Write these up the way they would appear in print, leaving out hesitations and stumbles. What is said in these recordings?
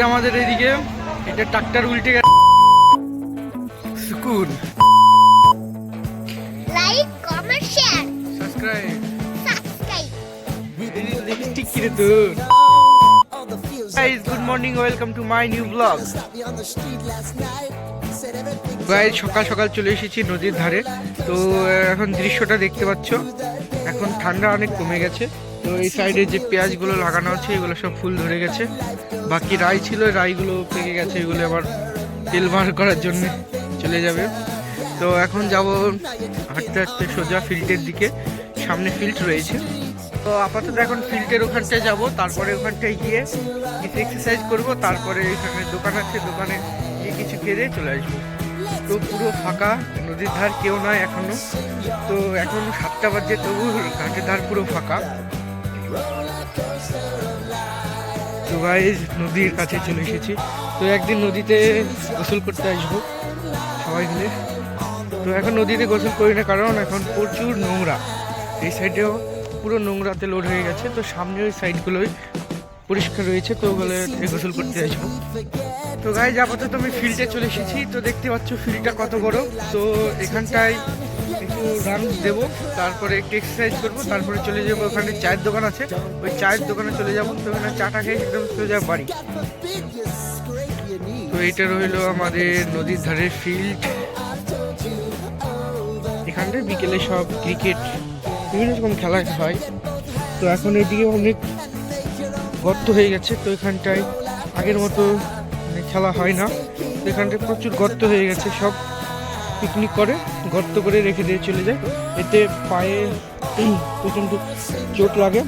আমাদের এদিকে এটা ট্রাক্টর উল্টে গেছে। সুকুন like comment share subscribe lipstick কিনে তো guys good morning welcome to my new blog. Guys সকাল সকাল চলে এসেছি নদীর ধারে। তো এখন দৃশ্যটা দেখতে পাচ্ছ, এখন ঠান্ডা অনেক কমে গেছে। তো এই সাইডে যে পেঁয়াজগুলো লাগানো আছে এগুলো সব ফুল ধরে গেছে। বাকি রাই ছিল, রাইগুলো পেকে গেছে, এগুলো আবার তেল বার করার জন্য চলে যাবে। তো এখন যাব হাঁটতে হাঁটতে সোজা ফিল্ডের দিকে, সামনে ফিল্ড রয়েছে। তো আপাতত এখন ফিল্ডের ওখানটায় যাব, তারপরে ওখানটায় গিয়ে কিছু এক্সারসাইজ করব, তারপরে এখানে দোকান আছে, দোকানে গিয়ে কিছু খেয়ে চলে আসবো। তো পুরো ফাঁকা, নদীর ধার কেউ নয় এখনো। তো এখন 7টা বাজে, তবু ঘাটের ধার পুরো ফাঁকা। তো গাইস নদীর কাছে চলে এসেছি। তো একদিন নদীতে গোসল করতে আসবো সবাই মিলে। তো এখন নদীতে গোসল করি না, কারণ এখন প্রচুর নোংরা। এই সাইডেও পুরো নোংরাতে লোড হয়ে গেছে। তো সামনে ওই সাইডগুলোই পরিষ্কার রয়েছে, তো ওগুলো গোসল করতে আসবো। তো গাইস আপাতত আমি ফিল্ডে চলে এসেছি। তো দেখতে পাচ্ছ ফিল্ডটা কত বড়। তো এখানটায় একটু রান দেবো, তারপরে একটু এক্সারসাইজ করবো, তারপরে চলে যাবো। ওখানে চায়ের দোকান আছে, ওই চায়ের দোকানে চলে যাবো। তো ওখানে চাটা খেয়ে একদম সোজা বাড়ি। তো এইটা রইলো আমাদের নদীর ধারের ফিল্ড। এখানটায় বিকেলে সব ক্রিকেট বিভিন্ন রকম খেলা হয়। তো এখন এইদিকে অনেক গর্ত হয়ে গেছে। তো এখানটায় আগের মতো খেলা হয় না। তো এখানটায় প্রচুর গর্ত হয়ে গেছে, সব পিকনিক করে গর্ত করে রেখে দিয়ে চলে যায়। এতে পায়ে প্রচণ্ড চোট লাগে,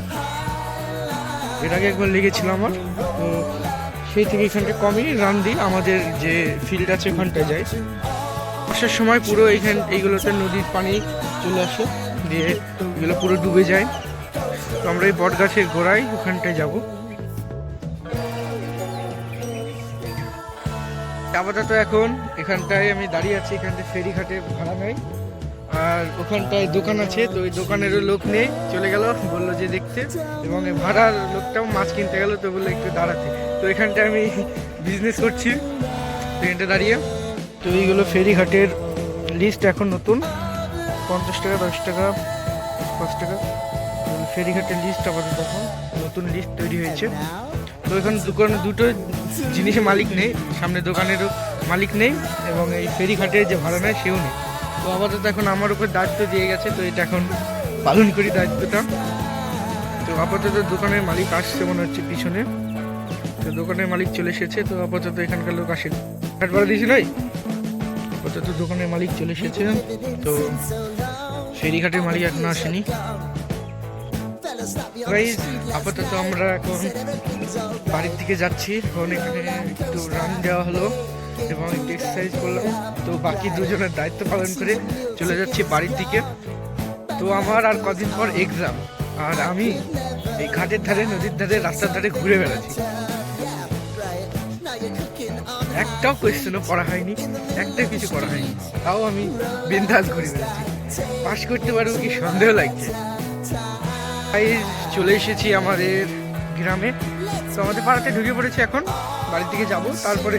এর আগে একবার লেগেছিল আমার। তো সেই থেকে এখানটায় কমই রান দিই, আমাদের যে ফিল্ড আছে ওখানটায় যাই। বর্ষার সময় পুরো এইগুলোতে নদীর পানি চলে আসে, দিয়ে এগুলো পুরো ডুবে যায়। তো আমরা এই বট গাছের গোড়ায় ওখানটায় যাব। আপাতত এখন এখানটায় আমি দাঁড়িয়ে আছি, এখানটায় ফেরিঘাটে ভাড়া নেই, আর ওখানটায় দোকান আছে। তো ওই দোকানেরও লোক নেই, চলে গেল, বললো যে দেখতে। এবং ভাড়ার লোকটাও মাছ কিনতে গেল, তো বললো একটু দাঁড়াতে। তো এখানটায় আমি বিজনেস করছি এখানটা দাঁড়িয়ে। তো এইগুলো ফেরিঘাটের লিস্ট এখন নতুন, 50 টাকা, 10 টাকা, 5 টাকা ফেরিঘাটের লিস্ট আপাতত এখন নতুন লিস্ট তৈরি হয়েছে। তো এখন দোকানে দুটো জিনিসের মালিক নেই, সামনে দোকানেরও মালিক নেই, এবং এই ফেরিঘাটের যে ভাড়া নেয় সেও নেই। তো আপাতত এখন আমার উপর দায়িত্ব দিয়ে গেছে, তো এটা এখন পালন করি দায়িত্বটা। তো আপাতত দোকানের মালিক আসছে মনে হচ্ছে পিছনে। তো দোকানের মালিক চলে এসেছে। তো আপাতত এখানকার লোক আসেনি, ঘাট ভাড়া দিয়েছি নাই। আপাতত দোকানের মালিক চলে এসেছে। তো ফেরিঘাটের মালিক এখনো আসেনি। আপাতত আমরা এখন বাড়ির দিকে যাচ্ছি। এখন এখানে একটু রান দেওয়া হলো এবং একটু এক্সারসাইজ করলাম। তো বাকি দুজনের দায়িত্ব পালন করে চলে যাচ্ছি বাড়ির দিকে। তো আমার আর কদিন পর এক্সাম, আর আমি এই ঘাটের ধারে, নদীর ধারে, রাস্তার ধারে ঘুরে বেড়াচ্ছি। একটাও কোয়েশ্চেনও পড়া হয়নি, একটা কিছু করা হয়নি, তাও আমি বিন্দাস ঘুরে বেড়াচ্ছি। পাস করতে পারবো কি সন্দেহ লাগছে। চলে এসেছি আমাদের গ্রামে। তো আমাদের পাড়াতে ঢুকে পড়েছি, এখন বাড়ির দিকে যাব। তারপরে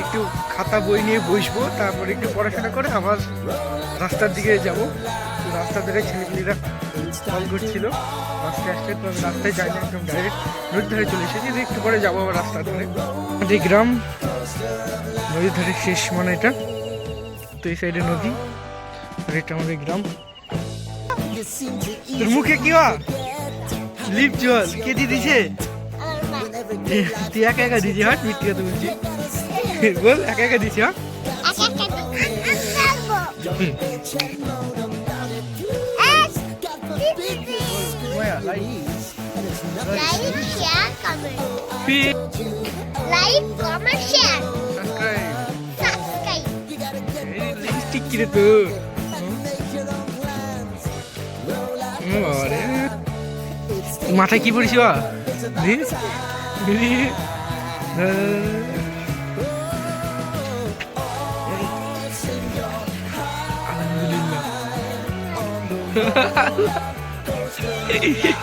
একটু খাতা বই নিয়ে বসবো, তারপরে একটু পড়াশোনা করে আবার রাস্তার দিকে যাব। তো রাস্তার ধারে ছেলেমেয়েরা কল করছিল আস্তে আস্তে। তো আমি রাস্তায় যাই না, একদম ডাইরেক্ট নদীর ধারে চলে এসেছি। একটু পরে যাবো আবার রাস্তার ধারে। আমাদের গ্রাম নদীর ধারে শেষ, মানে এটা। তো এই সাইডে নদী, আর এটা আমাদের গ্রাম। তোর মুখে কি লিপ জল কে দিয়ে দিছে? তুই একা একা দিছি? হাট মিথ্যে কথা বলছি, বল একা একা দিছি? লিপস্টিক কিনে তো মাথায় কি পড়িস?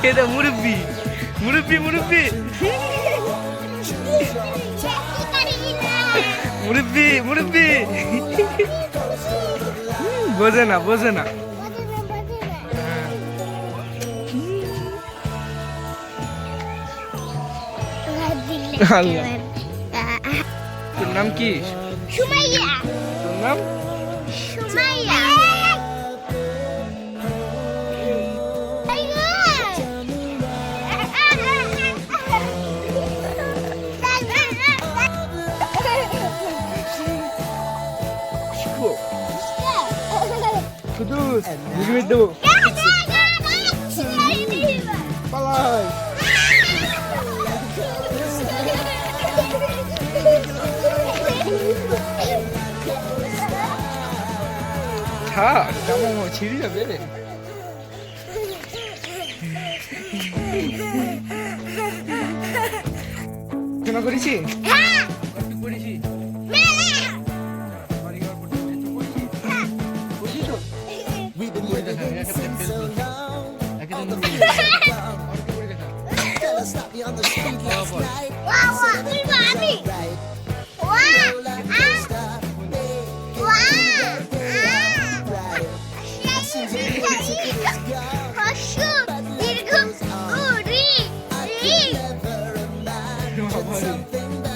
এটা মুরব্বি মুরব্বি মুরব্বি মুরব্বি মুরব্বি বোঝে না বোঝে না। আল্লাহ। তোর নাম কি? সুমাইয়া। তোর নাম? সুমাইয়া। কুদুস বুঝিয়ে দেবো পালাই। থাক জামা ছিঁড়ে যাবে। শোনা করেছি করেছি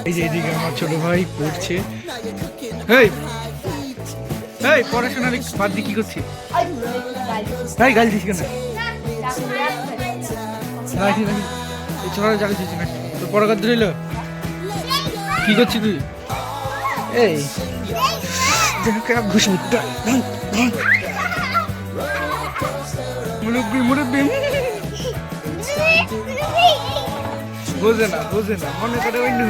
এই যে এদিকে আমার ছোট ভাই পড়ছে। এই এই পড়াশোনা বাদ দিয়ে কি করছিস? ভাই গাল দিস কেন? রাখি রাখি এই ছোট জাল দিস না। তোর পড়া কত রইল? কি করছিস তুই? এই ঘুষমুখটা মুরব্বি মুরব্বি বোঝে না বোঝে না মনে করে অন্য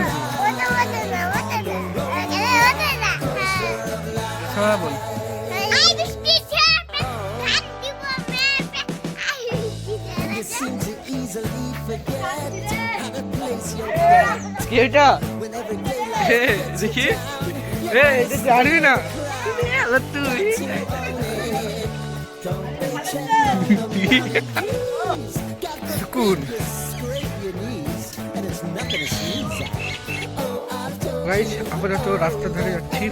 বল। এটা দেখি এটা জানবি না তুই। আপাতত রাস্তার ধারে যাচ্ছি।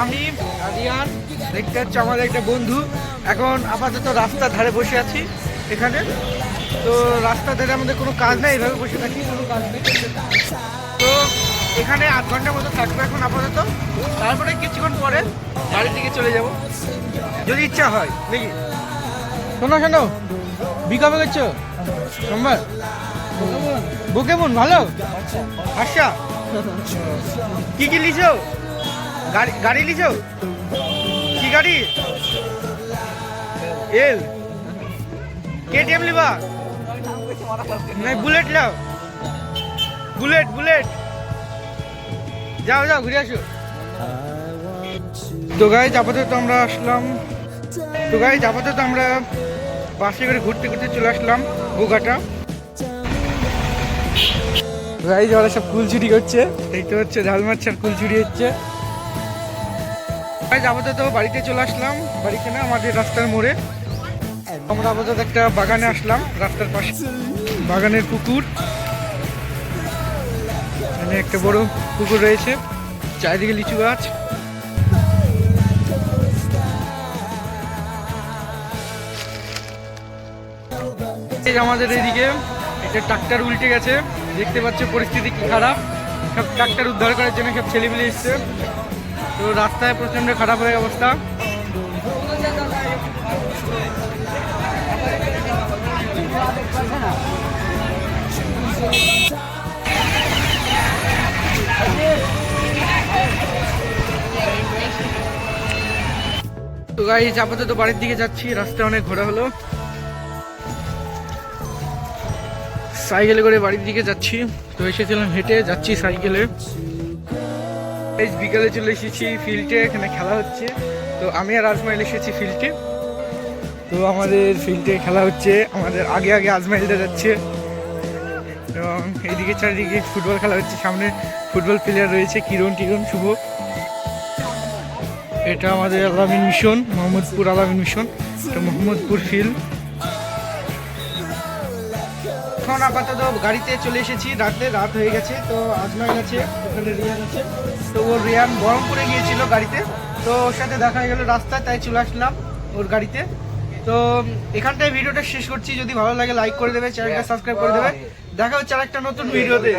আমি আরিয়ান দেখতে হচ্ছে আমাদের একটা বন্ধু। এখন আপাতত রাস্তার ধারে বসে আছি এখানে। তো রাস্তার ধারে আমাদের কোনো কাজ নেই, এইভাবে বসে থাকি, কোনো কাজ নেই। তো এখানে 8 ঘন্টার মতো থাকবো এখন আপাতত। তারপরে কিছুক্ষণ পরে বাড়ির দিকে চলে যাব যদি ইচ্ছা হয় নাকি। শোনো শোনো বিকাবে গেছো সোমবার বউ কেমন? ভালো? আচ্ছা কি কি লিছো? গাড়ি লিছো? কি গাড়ি? এল কেটিএম লিবা না বুলেট লাও? বুলেট বুলেট যাও যাও ঘুরে আসো। তো গাইজ আপাতত আমরা আসলাম। তো গাইজ আপাতত আমরা বাসে করে ঘুরতে ঘুরতে চলে আসলাম গোঘাটা। গাইজ ওরা সব কুল চুরি করছে, এইটা হচ্ছে ঝাল মাছ আর কুল চুরি হচ্ছে। গাইজ আপাতত বাড়িতে চলে আসলাম, বাড়িতে না আমাদের রাস্তার মোড়ে। আমরা আপাতত একটা বাগানে আসলাম, রাস্তার পাশে বাগানের পুকুর। এখানে একটা বড় পুকুর রয়েছে, চারিদিকে লিচু গাছ। আমাদের এইদিকে একটা ট্রাক্টর উল্টে গেছে, দেখতে পাচ্ছ পরিস্থিতি কি খারাপ। সব ট্রাক্টর উদ্ধার করার জন্য সব ছেলেপিলে এসছে। তো রাস্তায় প্রচন্ড খারাপ হয়ে অবস্থা। তো গাইস আপাতত বাড়ির দিকে যাচ্ছি, রাস্তা অনেক ঘোরা হলো। সাইকেলে করে বাড়ির দিকে যাচ্ছি। তো এসেছিলাম হেঁটে, যাচ্ছি সাইকেলে। বিকালে চলে এসেছি ফিল্ডে, এখানে খেলা হচ্ছে। তো আমি আর আজমাইল এসেছি ফিল্ডে। তো আমাদের ফিল্ডে খেলা হচ্ছে, আমাদের আগে আগে আজমাইলটা যাচ্ছে এবং এইদিকে চারিদিকে ফুটবল খেলা হচ্ছে। সামনে ফুটবল প্লেয়ার রয়েছে, কিরণ টিরণ শুভ। এটা আমাদের আলামিন মিশন, মোহাম্মদপুর আলামিন মিশন, এটা মোহাম্মদপুর ফিল্ড। এখন আপাতত গাড়িতে চলে এসেছি, রাত হয়ে গেছে। তো আজমাইল আছে, ওখানে রিয়ান আছে। তো ওর রিয়ান বহরমপুরে গিয়েছিল গাড়িতে, তো ওর সাথে দেখা হয়ে গেল রাস্তায়, তাই চলে আসলাম ওর গাড়িতে। তো এখানটায় ভিডিওটা শেষ করছি। যদি ভালো লাগে লাইক করে দেবে, চ্যানেলটা সাবস্ক্রাইব করে দেবে। দেখা হচ্ছে আরেকটা নতুন ভিডিওতে।